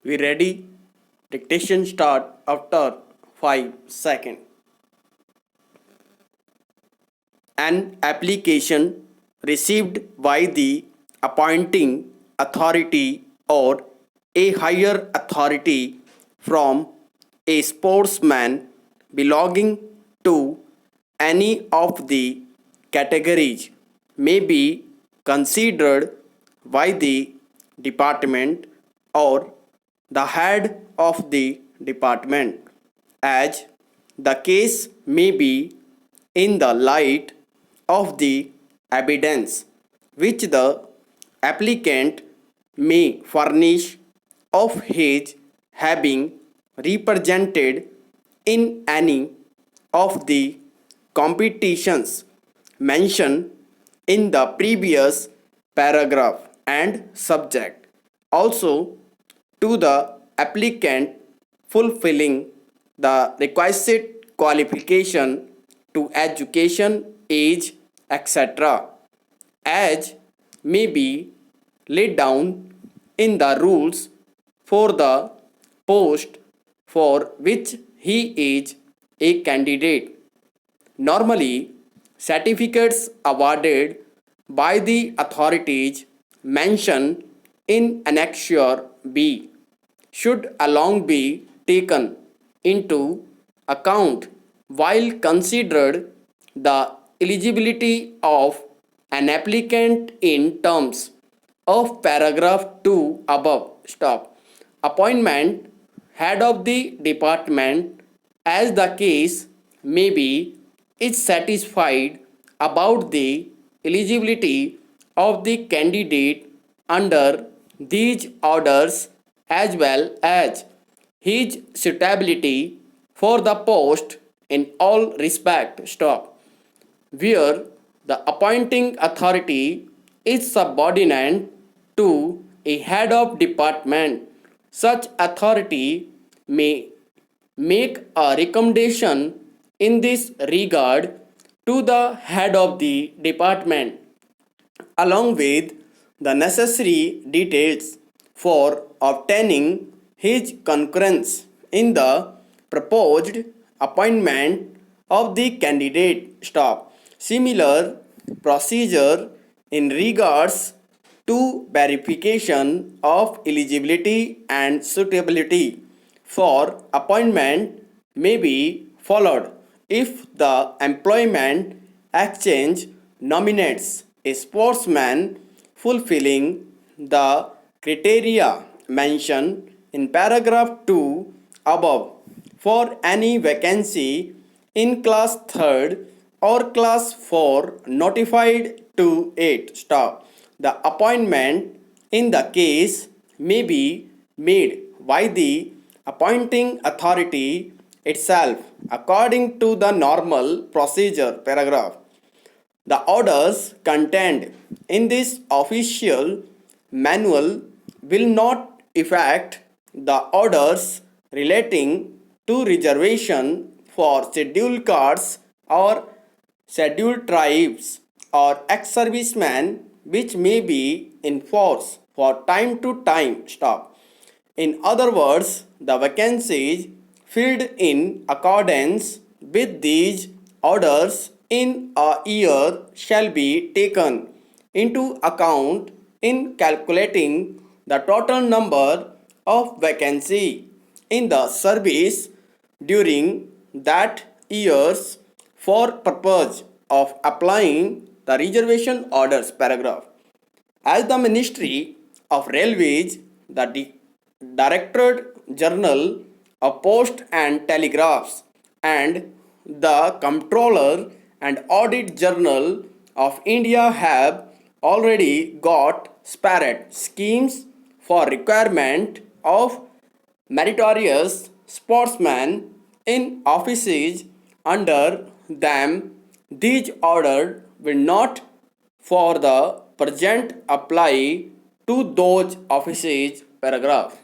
We ready? Dictation start after 5 seconds. An application received by the appointing authority or a higher authority from a sportsman belonging to any of the categories may be considered by the department or the head of the department, as the case may be, in the light of the evidence which the applicant may furnish of his having represented in any of the competitions mentioned in the previous paragraph and subject also to the applicant fulfilling the requisite qualification to education, age, etc., as may be laid down in the rules for the post for which he is a candidate. Normally, certificates awarded by the authorities mentioned in Annexure B should along be taken into account while considered the eligibility of an applicant in terms of paragraph 2 above. Stop. Appointment head of the department, as the case may be, is satisfied about the eligibility of the candidate under these orders as well as his suitability for the post in all respect. Stop. Where the appointing authority is subordinate to a head of department, such authority may make a recommendation in this regard to the head of the department along with the necessary details for obtaining his concurrence in the proposed appointment of the candidate. Stop. Similar procedure in regards to verification of eligibility and suitability for appointment may be followed if the employment exchange nominates a sportsman fulfilling the criteria mentioned in paragraph 2 above for any vacancy in class 3rd or class 4 notified to it. Stop. The appointment in the case may be made by the appointing authority itself according to the normal procedure paragraph. The orders contained in this official manual will not affect the orders relating to reservation for scheduled castes or scheduled tribes or ex-servicemen which may be in force for time to time. Stop. In other words, the vacancies filled in accordance with these orders in a year shall be taken into account in calculating the total number of vacancy in the service during that years for purpose of applying the reservation orders paragraph. As the Ministry of Railways, the Directorate General of Post and Telegraphs, and the Comptroller and Audit Journal of India have already got separate schemes for requirement of meritorious sportsmen in offices under them. These orders will not for the present apply to those offices paragraph.